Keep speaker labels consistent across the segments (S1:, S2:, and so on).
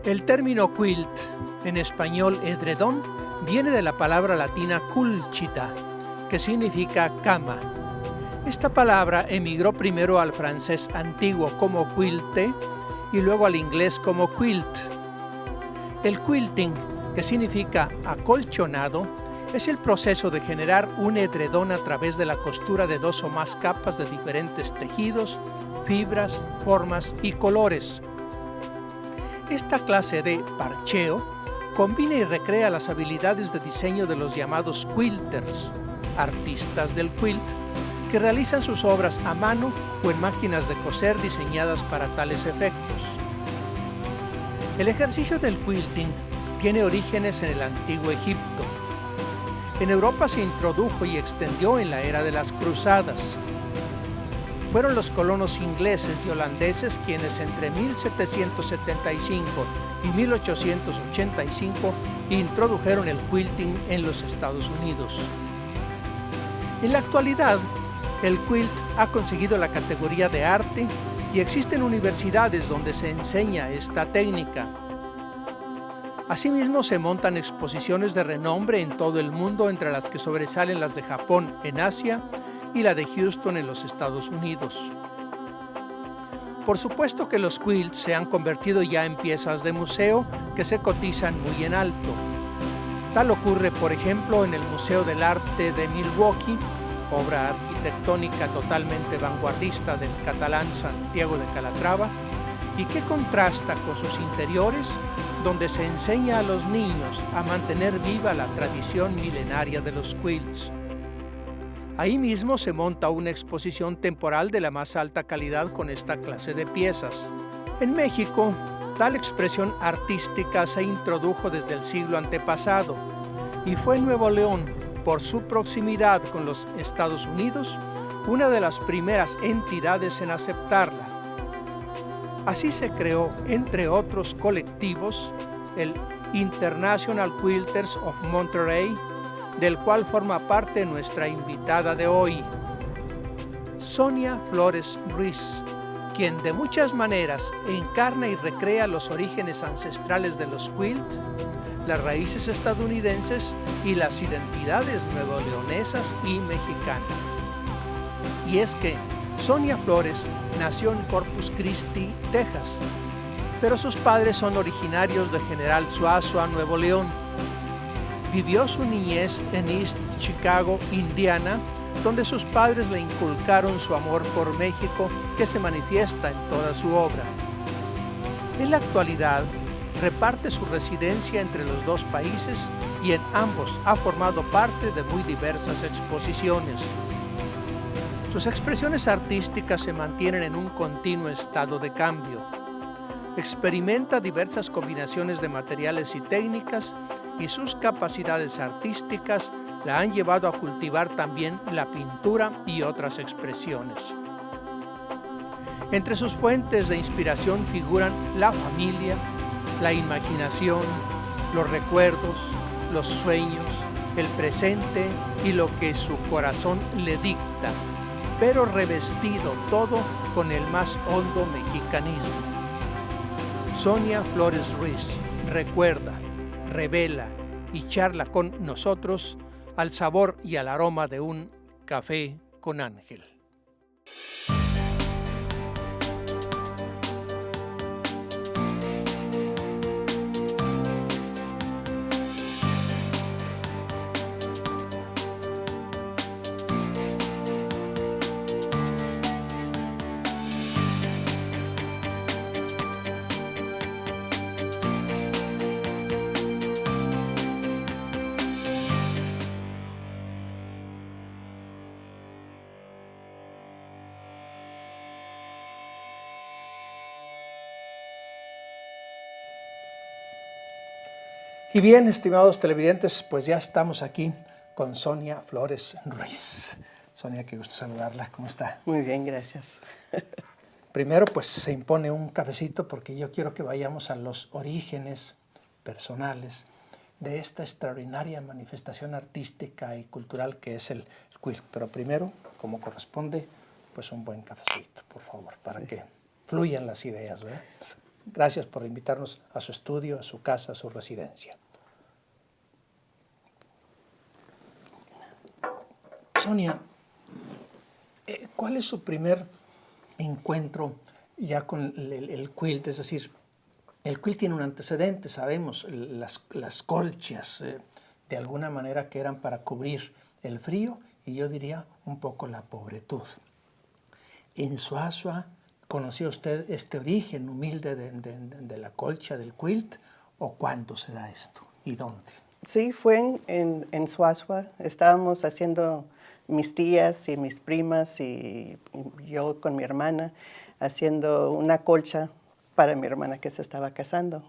S1: El término quilt, en español edredón, viene de la palabra latina culchita, que significa cama. Esta palabra emigró primero al francés antiguo como quilte y luego al inglés como quilt. El quilting, que significa acolchonado, es el proceso de generar un edredón a través de la costura de dos o más capas de diferentes tejidos, fibras, formas y colores. Esta clase de parcheo combina y recrea las habilidades de diseño de los llamados quilters, artistas del quilt, que realizan sus obras a mano o en máquinas de coser diseñadas para tales efectos. El ejercicio del quilting tiene orígenes en el Antiguo Egipto. En Europa se introdujo y extendió en la era de las Cruzadas. Fueron los colonos ingleses y holandeses quienes entre 1775 y 1885 introdujeron el quilting en los Estados Unidos. En la actualidad, el quilt ha conseguido la categoría de arte y existen universidades donde se enseña esta técnica. Asimismo, se montan exposiciones de renombre en todo el mundo, entre las que sobresalen las de Japón en Asia y la de Houston en los Estados Unidos. Por supuesto que los quilts se han convertido ya en piezas de museo que se cotizan muy en alto. Tal ocurre, por ejemplo, en el Museo del Arte de Milwaukee, obra arquitectónica totalmente vanguardista del catalán Santiago de Calatrava, y que contrasta con sus interiores, donde se enseña a los niños a mantener viva la tradición milenaria de los quilts. Ahí mismo se monta una exposición temporal de la más alta calidad con esta clase de piezas. En México, tal expresión artística se introdujo desde el siglo antepasado y fue en Nuevo León, por su proximidad con los Estados Unidos, una de las primeras entidades en aceptarla. Así se creó, entre otros colectivos, el International Quilters of Monterrey, del cual forma parte nuestra invitada de hoy, Sonia Flores Ruiz, quien de muchas maneras encarna y recrea los orígenes ancestrales de los quilts, las raíces estadounidenses y las identidades nuevoleonesas y mexicanas. Y es que Sonia Flores nació en Corpus Christi, Texas, pero sus padres son originarios de General Suazua, Nuevo León. Vivió su niñez en East Chicago, Indiana, donde sus padres le inculcaron su amor por México, que se manifiesta en toda su obra. En la actualidad, reparte su residencia entre los dos países y en ambos ha formado parte de muy diversas exposiciones. Sus expresiones artísticas se mantienen en un continuo estado de cambio. Experimenta diversas combinaciones de materiales y técnicas, y sus capacidades artísticas la han llevado a cultivar también la pintura y otras expresiones. Entre sus fuentes de inspiración figuran la familia, la imaginación, los recuerdos, los sueños, el presente y lo que su corazón le dicta, pero revestido todo con el más hondo mexicanismo. Sonia Flores Ruiz recuerda, revela y charla con nosotros al sabor y al aroma de un café con Ángel. Y bien, estimados televidentes, pues ya estamos aquí con Sonia Flores Ruiz. Sonia, qué gusto saludarla. ¿Cómo está?
S2: Muy bien, gracias.
S1: Primero, pues se impone un cafecito porque yo quiero que vayamos a los orígenes personales de esta extraordinaria manifestación artística y cultural que es el quilt. Pero primero, como corresponde, pues un buen cafecito, por favor, para que fluyan las ideas, ¿verdad? Gracias por invitarnos a su estudio, a su casa, a su residencia. Sonia, ¿cuál es su primer encuentro ya con el quilt? Es decir, el quilt tiene un antecedente, sabemos, las colchas, de alguna manera que eran para cubrir el frío y yo diría un poco la pobretud. En Suazua, ¿conocía usted este origen humilde de la colcha, del quilt? ¿O cuándo se da esto? ¿Y dónde?
S2: Sí, fue en Suazua. Estábamos haciendo, mis tías y mis primas y yo con mi hermana, haciendo una colcha para mi hermana que se estaba casando.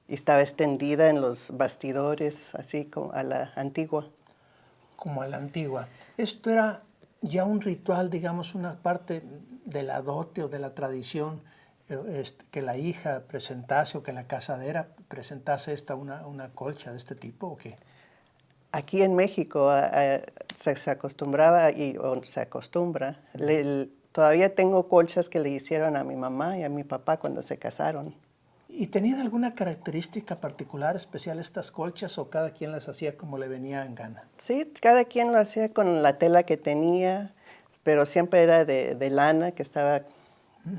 S2: Y estaba extendida en los bastidores, así como a la antigua.
S1: Como a la antigua. Esto era ya un ritual, digamos, una parte de la dote o de la tradición, que la hija presentase o que la casadera presentase una colcha de este tipo, ¿o qué?
S2: Aquí en México se acostumbraba o se acostumbra. Todavía tengo colchas que le hicieron a mi mamá y a mi papá cuando se casaron.
S1: ¿Y tenían alguna característica particular, especial estas colchas, o cada quien las hacía como le venía en gana?
S2: Sí, cada quien lo hacía con la tela que tenía, pero siempre era de lana que estaba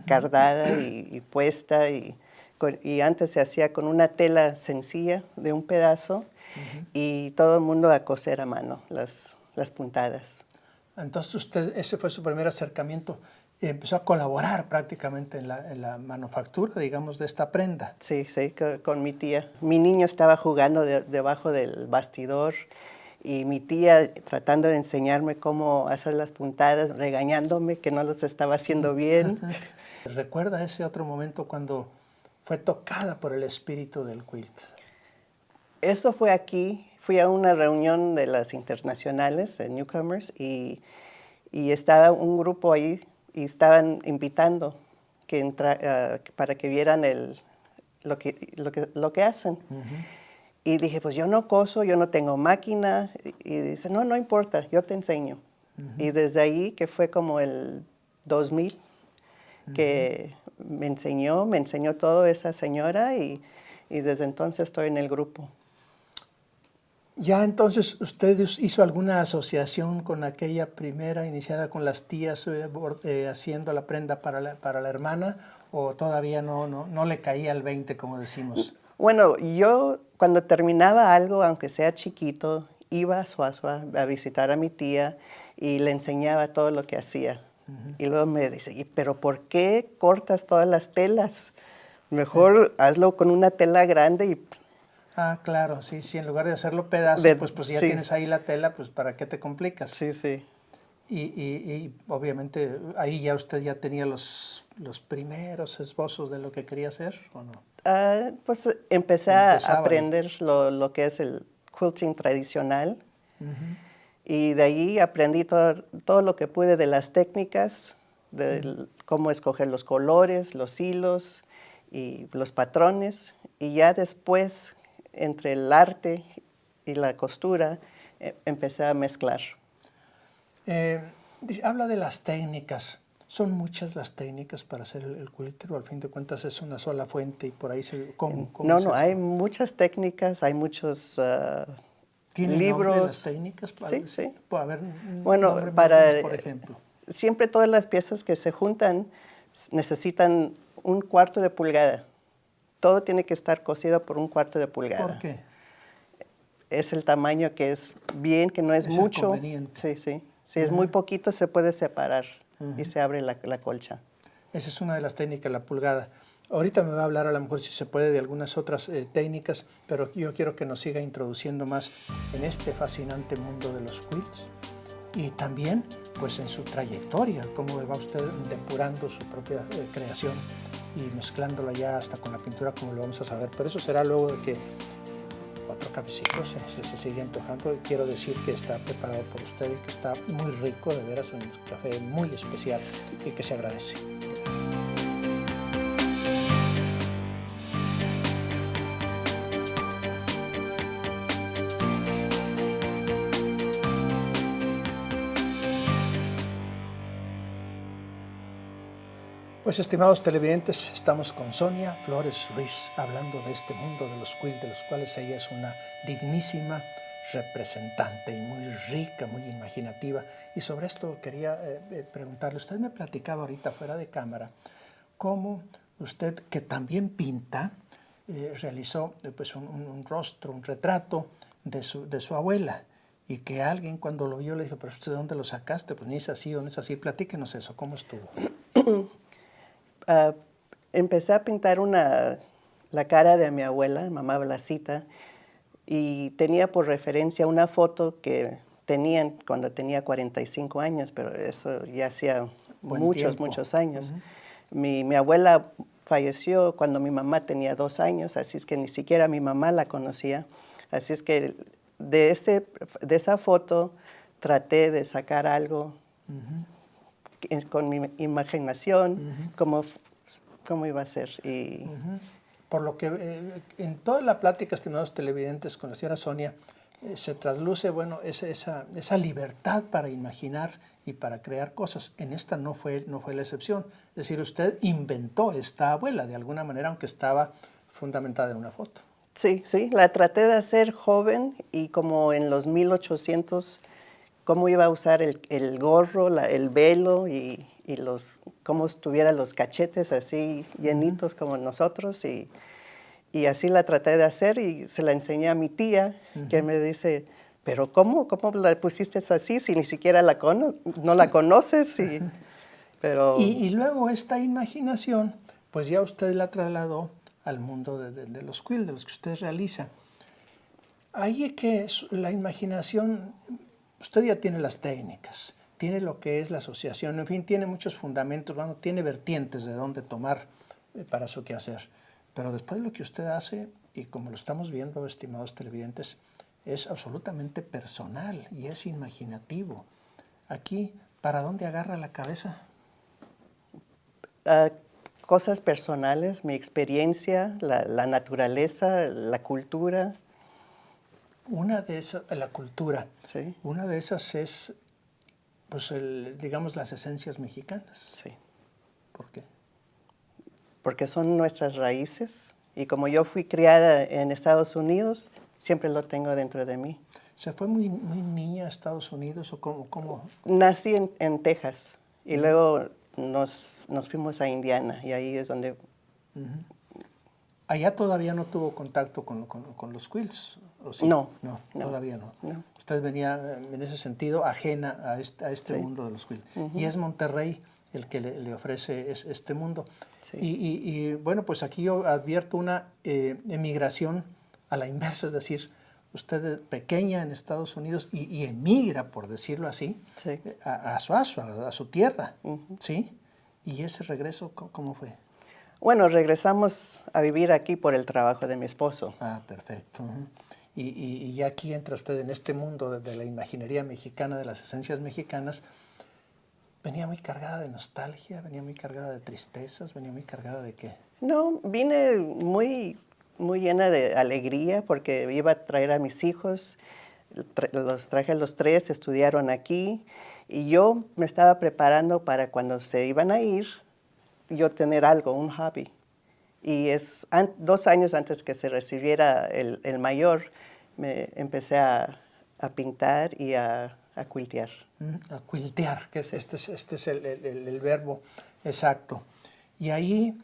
S2: cardada y puesta. Y antes se hacía con una tela sencilla de un pedazo y todo el mundo a coser a mano las puntadas.
S1: Entonces usted, ese fue su primer acercamiento. Empezó a colaborar prácticamente en la manufactura, digamos, de esta prenda.
S2: Sí, sí, con mi tía. Mi niño estaba jugando debajo del bastidor y mi tía tratando de enseñarme cómo hacer las puntadas, regañándome que no los estaba haciendo bien.
S1: ¿Recuerda ese otro momento cuando fue tocada por el espíritu del quilt?
S2: Eso fue aquí. Fui a una reunión de las internacionales, de Newcomers, y estaba un grupo ahí y estaban invitando para que vieran lo que hacen. Y dije, pues yo no coso, yo no tengo máquina. Y dice, no importa, yo te enseño. Y desde ahí, que fue como el 2000, que me enseñó todo esa señora y desde entonces estoy en el grupo.
S1: ¿Ya entonces usted hizo alguna asociación con aquella primera iniciada con las tías haciendo la prenda para la hermana, o todavía no le caía el 20, como decimos?
S2: Bueno, yo cuando terminaba algo, aunque sea chiquito, iba a Suazua a visitar a mi tía y le enseñaba todo lo que hacía. Y luego me dice, ¿pero por qué cortas todas las telas? Mejor hazlo con una tela grande y...
S1: Ah, claro, sí, en lugar de hacerlo pedazos, pues ya tienes ahí la tela, pues ¿para qué te complicas?
S2: Sí, sí.
S1: Y obviamente ahí ya usted ya tenía los primeros esbozos de lo que quería hacer, ¿o no?
S2: Pues empecé a aprender lo que es el quilting tradicional. Y de ahí aprendí todo lo que pude de las técnicas, de cómo escoger los colores, los hilos y los patrones. Y ya después, entre el arte y la costura, empecé a mezclar.
S1: Habla de las técnicas. ¿Son muchas las técnicas para hacer el quilter, o al fin de cuentas es una sola fuente y por ahí ¿cómo
S2: No,
S1: es esto?
S2: hay muchas técnicas, hay muchos
S1: ¿Tienen
S2: libros.
S1: nombre las técnicas?
S2: Sí.
S1: A ver,
S2: bueno,
S1: por ejemplo.
S2: Siempre todas las piezas que se juntan necesitan 1/4 de pulgada. Todo tiene que estar cosido por 1/4 de pulgada.
S1: ¿Por qué?
S2: Es el tamaño que es bien, que no es mucho.
S1: Conveniente.
S2: Sí. Si es muy poquito, se puede separar y se abre la colcha.
S1: Esa es una de las técnicas, la pulgada. Ahorita me va a hablar a lo mejor si se puede de algunas otras técnicas, pero yo quiero que nos siga introduciendo más en este fascinante mundo de los quilts y también pues en su trayectoria, cómo va usted depurando su propia creación y mezclándola ya hasta con la pintura, como lo vamos a saber. Pero eso será luego de que otro cafecito se sigue antojando. Y quiero decir que está preparado por usted y que está muy rico, de veras, un café muy especial y que se agradece. Pues, estimados televidentes, estamos con Sonia Flores Ruiz, hablando de este mundo de los quilts, de los cuales ella es una dignísima representante y muy rica, muy imaginativa. Y sobre esto quería preguntarle, usted me platicaba ahorita fuera de cámara, cómo usted, que también pinta, realizó pues un rostro, un retrato de su abuela, y que alguien cuando lo vio le dijo, pero ¿usted de dónde lo sacaste? Pues ni es así o no es así. Platíquenos eso, ¿cómo estuvo?
S2: Empecé a pintar la cara de mi abuela, mamá Blasita, y tenía por referencia una foto que tenían cuando tenía 45 años, pero eso ya hacía muchos años. Mi abuela falleció cuando mi mamá tenía 2 años, así es que ni siquiera mi mamá la conocía. Así es que de esa foto traté de sacar algo con mi imaginación, cómo iba a ser.
S1: Por lo que en toda la plática, estimados televidentes, con la señora Sonia, se trasluce, bueno, esa libertad para imaginar y para crear cosas. En esta no fue la excepción. Es decir, usted inventó esta abuela de alguna manera, aunque estaba fundamentada en una foto.
S2: Sí, la traté de hacer joven y como en los 1800, cómo iba a usar el gorro, el velo y cómo tuviera los cachetes así llenitos como nosotros. Y así la traté de hacer y se la enseñé a mi tía, que me dice, pero ¿cómo la pusiste así si ni siquiera no la conoces?
S1: Y luego esta imaginación, pues ya usted la trasladó al mundo de los quilts, de los que usted realiza. Ahí es que la imaginación, usted ya tiene las técnicas, tiene lo que es la asociación, en fin, tiene muchos fundamentos, bueno, tiene vertientes de dónde tomar para su quehacer. Pero después lo que usted hace, y como lo estamos viendo, estimados televidentes, es absolutamente personal y es imaginativo. Aquí, ¿para dónde agarra la cabeza?
S2: Cosas personales, mi experiencia, la naturaleza, la cultura.
S1: Una de esas, la cultura.
S2: Sí.
S1: Una de esas es, pues, digamos, las esencias mexicanas.
S2: Sí.
S1: ¿Por qué?
S2: Porque son nuestras raíces y como yo fui criada en Estados Unidos, siempre lo tengo dentro de mí.
S1: ¿Se fue muy niña a Estados Unidos o cómo?
S2: Nací en Texas y luego nos fuimos a Indiana y ahí es donde...
S1: ¿Allá todavía no tuvo contacto con los quilts? ¿O sí?
S2: No,
S1: todavía no.
S2: No.
S1: Usted venía en ese sentido ajena a este
S2: Sí.
S1: mundo de los quilts. Y es Monterrey el que le ofrece este mundo.
S2: Sí.
S1: Y bueno, pues aquí yo advierto una emigración a la inversa, es decir, usted es pequeña en Estados Unidos y emigra, por decirlo así,
S2: Sí.
S1: a su tierra, ¿sí? ¿Y ese regreso cómo fue?
S2: Bueno, regresamos a vivir aquí por el trabajo de mi esposo.
S1: Ah, perfecto. Y ya aquí entra usted en este mundo de la imaginería mexicana, de las esencias mexicanas. ¿Venía muy cargada de nostalgia? ¿Venía muy cargada de tristezas? ¿Venía muy cargada de qué?
S2: No, vine muy llena de alegría porque iba a traer a mis hijos. Los traje a los 3, estudiaron aquí y yo me estaba preparando para cuando se iban a ir, yo tener algo, un hobby. Y 2 años antes que se recibiera el mayor, me empecé a pintar y a quiltear.
S1: A quiltear, que este es el verbo exacto. Y ahí,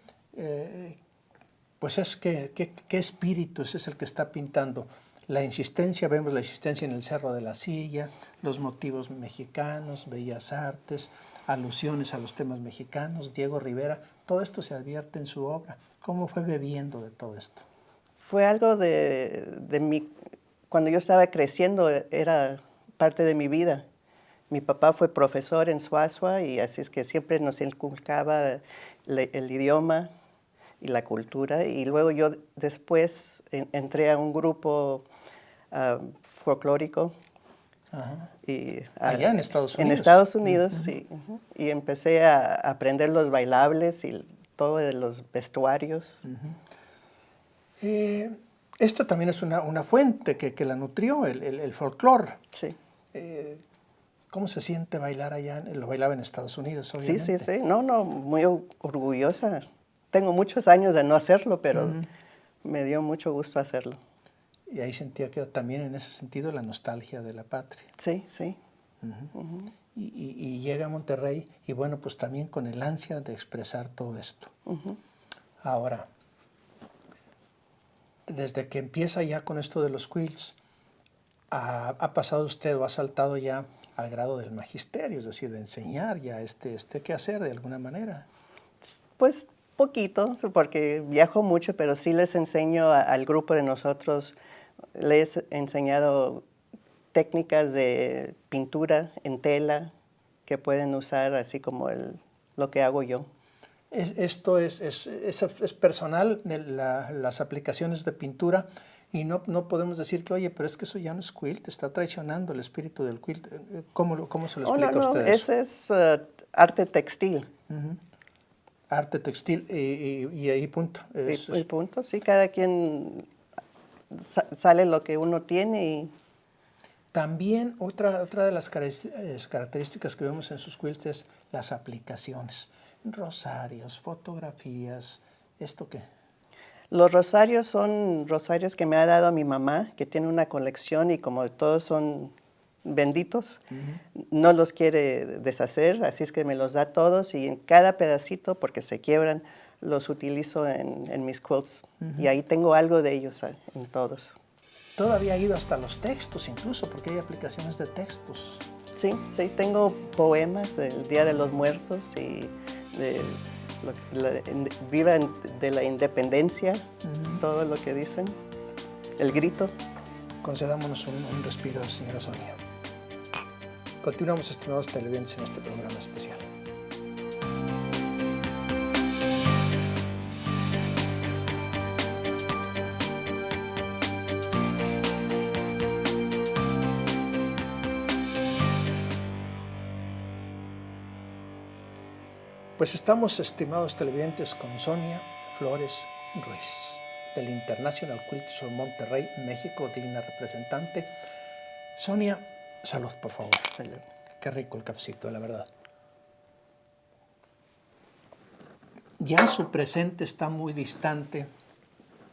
S1: pues ¿qué espíritu es el que está pintando? La insistencia, vemos la insistencia en el Cerro de la Silla, los motivos mexicanos, bellas artes, alusiones a los temas mexicanos, Diego Rivera, todo esto se advierte en su obra. ¿Cómo fue bebiendo de todo esto?
S2: Fue algo de mi... Cuando yo estaba creciendo, era parte de mi vida. Mi papá fue profesor en Suazua y así es que siempre nos inculcaba el idioma y la cultura. Y luego yo después entré a un grupo folclórico.
S1: Allá en Estados Unidos.
S2: En Estados Unidos, sí. Y empecé a aprender los bailables y todo de los vestuarios.
S1: Esto también es una fuente que la nutrió, el folclore.
S2: Sí.
S1: ¿Cómo se siente bailar allá? Lo bailaba en Estados Unidos,
S2: Sí,
S1: obviamente.
S2: sí, sí. No, no, muy orgullosa. Tengo muchos años de no hacerlo, pero me dio mucho gusto hacerlo.
S1: Y ahí sentía que también en ese sentido la nostalgia de la patria.
S2: Sí, sí.
S1: Y llega a Monterrey y bueno, pues también con el ansia de expresar todo esto. Ahora, desde que empieza ya con esto de los quilts, ha pasado usted o ha saltado ya al grado del magisterio, es decir, de enseñar ya este quehacer de alguna manera.
S2: Pues poquito, porque viajo mucho, pero sí les enseño al grupo de nosotros, les he enseñado técnicas de pintura en tela que pueden usar así como lo que hago yo.
S1: Esto es personal, de las aplicaciones de pintura, y no podemos decir que, oye, pero es que eso ya no es quilt, está traicionando el espíritu del quilt. ¿Cómo se lo
S2: Oh, no,
S1: explica a
S2: no,
S1: usted eso?
S2: ese es arte textil.
S1: Arte textil y ahí punto.
S2: Y punto, sí, cada quien sale lo que uno tiene y
S1: También otra de las características que vemos en sus quilts es las aplicaciones. Rosarios, fotografías, ¿esto qué?
S2: los rosarios son rosarios que me ha dado mi mamá, que tiene una colección y como todos son benditos, no los quiere deshacer, así es que me los da todos y en cada pedacito, porque se quiebran, los utilizo en mis quilts. Y ahí tengo algo de ellos en todos.
S1: Todavía ha ido hasta los textos incluso, porque hay aplicaciones de textos.
S2: Sí, sí, tengo poemas del Día de los Muertos y de Viva de la Independencia, todo lo que dicen, el grito.
S1: Concedámonos un respiro, señora Sonia. Continuamos, estimados televidentes, en este programa especial. Pues estamos, estimados televidentes, con Sonia Flores Ruiz, del International Quilt Show Monterrey, México, digna representante. Sonia, salud, por favor.
S2: Salud.
S1: Qué rico el cafecito, la verdad. Ya su presente está muy distante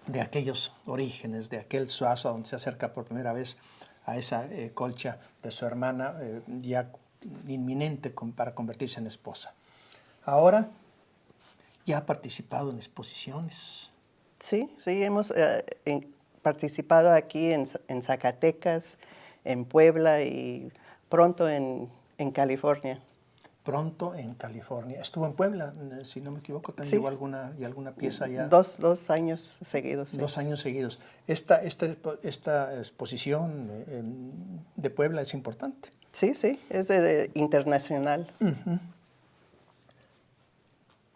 S1: de aquellos orígenes, de aquel Suazo donde se acerca por primera vez a esa colcha de su hermana, ya inminente para convertirse en esposa. Ahora ya ha participado en exposiciones.
S2: Sí, sí, hemos participado aquí en Zacatecas, en Puebla y pronto en California.
S1: Pronto en California. Estuvo en Puebla, si no me equivoco, también
S2: Sí.
S1: llevó alguna pieza allá.
S2: Dos años seguidos. Sí.
S1: 2 años seguidos. Esta exposición de Puebla es importante.
S2: Sí, sí, es internacional.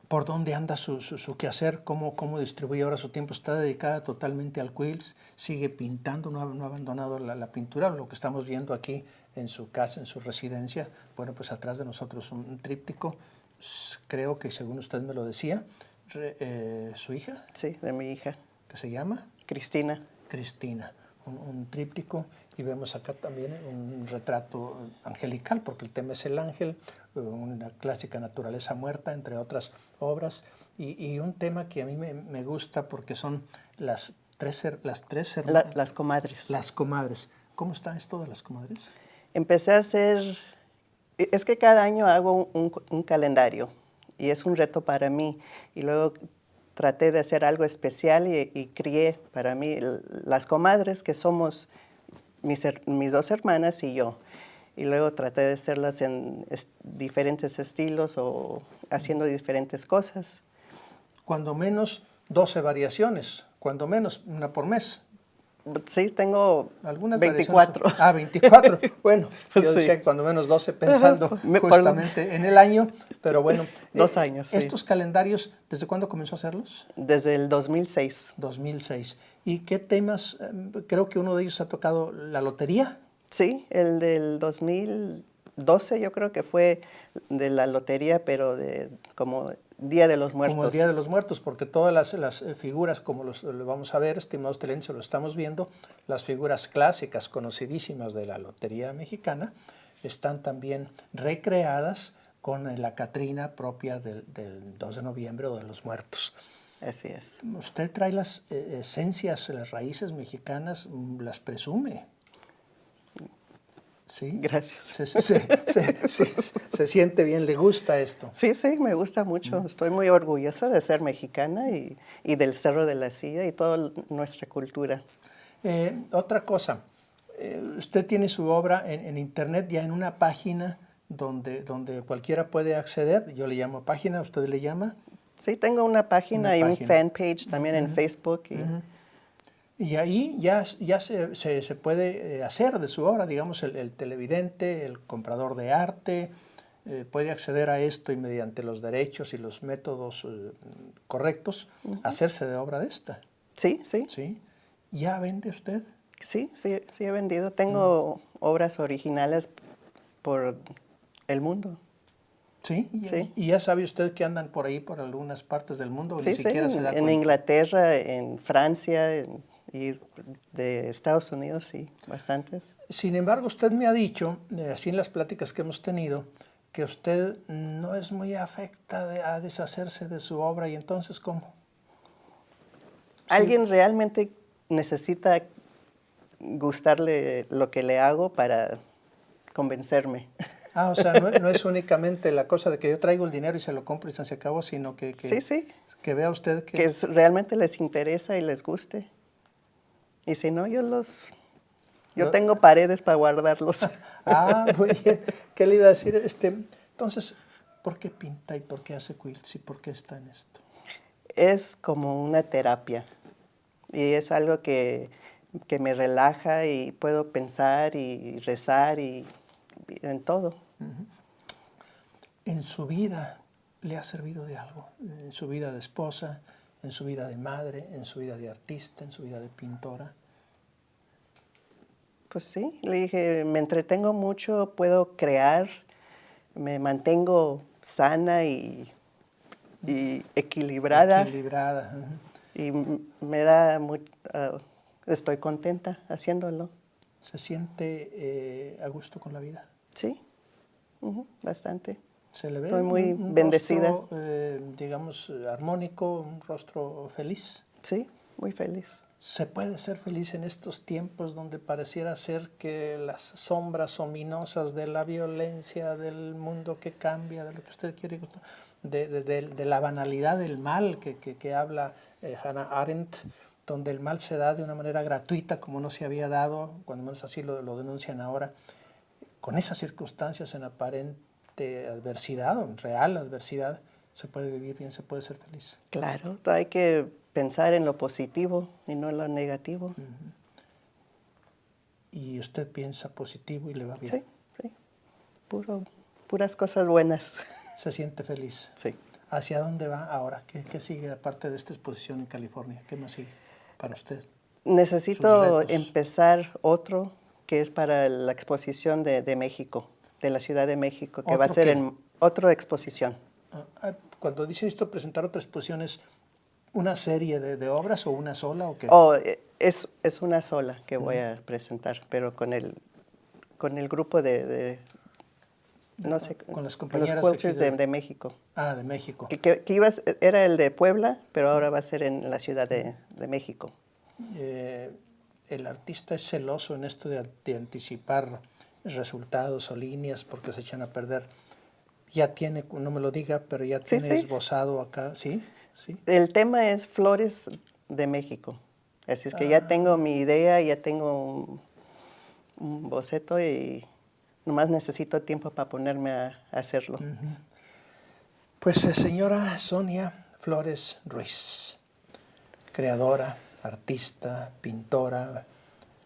S1: ¿Por dónde anda su quehacer? ¿Cómo distribuye ahora su tiempo? ¿Está dedicada totalmente al quilts? ¿Sigue pintando? ¿No ha abandonado la pintura? Lo que estamos viendo aquí en su casa, en su residencia. Bueno, pues atrás de nosotros un tríptico. Creo que, según usted me lo decía, su hija.
S2: Sí, de mi hija.
S1: ¿Qué se llama?
S2: Cristina.
S1: Cristina. Un tríptico, y vemos acá también un retrato angelical, porque el tema es el ángel, una clásica naturaleza muerta, entre otras obras, y un tema que a mí me gusta porque son las tres hermanas.
S2: Las comadres.
S1: Las comadres. ¿Cómo está esto de las comadres?
S2: Empecé a hacer, es que cada año hago un calendario y es un reto para mí, y luego traté de hacer algo especial y crié para mí las comadres, que somos mis dos hermanas y yo. Y luego traté de hacerlas en diferentes estilos o haciendo diferentes cosas.
S1: Cuando menos 12 variaciones, cuando menos una por mes.
S2: Sí, tengo
S1: Algunas
S2: 24.
S1: 24. Bueno, yo decía
S2: Sí.
S1: que cuando menos 12 pensando justamente en el año, pero bueno.
S2: 2 años, sí.
S1: Estos calendarios, ¿desde cuándo comenzó a hacerlos?
S2: Desde el 2006.
S1: 2006. ¿Y qué temas? Creo que uno de ellos ha tocado la lotería.
S2: Sí, el del 2012 yo creo que fue de la lotería, pero como Día de los Muertos.
S1: Como el Día de los Muertos, porque todas las figuras, como lo vamos a ver, estimados televidentes, lo estamos viendo, las figuras clásicas, conocidísimas de la Lotería Mexicana, están también recreadas con la Catrina propia del 2 de noviembre o de los Muertos.
S2: Así es.
S1: Usted trae las esencias, las raíces mexicanas, las presume. ¿Sí?
S2: Gracias.
S1: Se siente bien, le gusta esto.
S2: Sí, sí, me gusta mucho. Estoy muy orgullosa de ser mexicana y del Cerro de la Silla y toda nuestra cultura.
S1: Otra cosa, usted tiene su obra en internet ya en una página donde cualquiera puede acceder. Yo le llamo página, ¿usted le llama?
S2: Sí, tengo una página y un fanpage también en Facebook.
S1: Y ahí ya se puede hacer de su obra, digamos, el televidente, el comprador de arte, puede acceder a esto y mediante los derechos y los métodos correctos, hacerse de obra de esta.
S2: Sí, sí.
S1: ¿Sí? ¿Ya vende usted?
S2: Sí, sí, sí he vendido. Tengo obras originales por el mundo.
S1: ¿Sí?
S2: Sí.
S1: ¿Y ya sabe usted que andan por ahí, por algunas partes del mundo?
S2: Sí,
S1: Ni siquiera se da
S2: en
S1: cuenta.
S2: Inglaterra, en Francia y de Estados Unidos, sí, bastantes.
S1: Sin embargo, usted me ha dicho, así en las pláticas que hemos tenido, que usted no es muy afecta a deshacerse de su obra, y entonces, ¿cómo?
S2: Alguien realmente necesita gustarle lo que le hago para convencerme.
S1: Ah, o sea, no es únicamente la cosa de que yo traigo el dinero y se lo compro y se acabó, sino que
S2: Sí.
S1: que vea usted que...
S2: Realmente les interesa y les guste. Y si no, yo tengo paredes para guardarlos.
S1: Ah, muy bien. ¿Qué le iba a decir? Entonces, ¿por qué pinta y por qué hace quilts y por qué está en esto?
S2: Es como una terapia y es algo que me relaja y puedo pensar y rezar y en todo.
S1: ¿En su vida le ha servido de algo? ¿En su vida de esposa, en su vida de madre, en su vida de artista, en su vida de pintora?
S2: Pues sí, le dije, me entretengo mucho, puedo crear, me mantengo sana y equilibrada.
S1: Equilibrada.
S2: Y me da estoy contenta haciéndolo.
S1: ¿Se siente a gusto con la vida?
S2: Sí, bastante.
S1: ¿Se le ve
S2: Estoy muy
S1: un
S2: bendecida.
S1: rostro, digamos, armónico, un rostro feliz?
S2: Sí, muy feliz.
S1: ¿Se puede ser feliz en estos tiempos donde pareciera ser que las sombras ominosas de la violencia, del mundo que cambia, de lo que usted quiere, de la banalidad del mal que habla Hannah Arendt, donde el mal se da de una manera gratuita como no se había dado, cuando menos así lo denuncian ahora, con esas circunstancias en aparente adversidad o en real adversidad, se puede vivir bien, se puede ser feliz?
S2: Claro, hay que pensar en lo positivo y no en lo negativo.
S1: Y usted piensa positivo y le va bien.
S2: Sí, sí. Puras cosas buenas.
S1: Se siente feliz.
S2: Sí.
S1: ¿Hacia dónde va ahora? ¿Qué sigue aparte de esta exposición en California? ¿Qué más sigue para usted?
S2: Necesito empezar otro que es para la exposición de México, de la Ciudad de México, que va a ser en otra exposición.
S1: Cuando dice esto, presentar otra exposición, ¿es una serie de obras o una sola o qué?
S2: Es una sola que voy a presentar, pero con el grupo no sé,
S1: con las compañeras
S2: los quilters de México.
S1: Ah, de México.
S2: Era el de Puebla, pero ahora va a ser en la Ciudad de México.
S1: El artista es celoso en esto de anticipar resultados o líneas porque se echan a perder. Ya tiene, no me lo diga, pero ya tiene esbozado acá, ¿sí? Sí.
S2: El tema es flores de México. Así es que ya tengo mi idea, ya tengo un boceto y nomás necesito tiempo para ponerme a hacerlo.
S1: Pues señora Sonia Flores Ruiz, creadora, artista, pintora,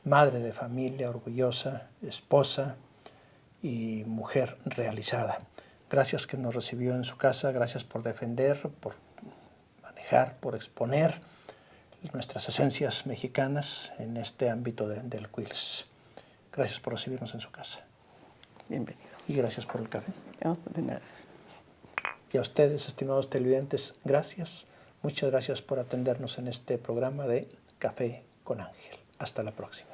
S1: madre de familia orgullosa, esposa y mujer realizada. Gracias que nos recibió en su casa, gracias por defender, por manejar, por exponer nuestras esencias mexicanas en este ámbito del quilts. Gracias por recibirnos en su casa.
S2: Bienvenido.
S1: Y gracias por el café.
S2: No, de nada.
S1: Y a ustedes, estimados televidentes, gracias. Muchas gracias por atendernos en este programa de Café con Ángel. Hasta la próxima.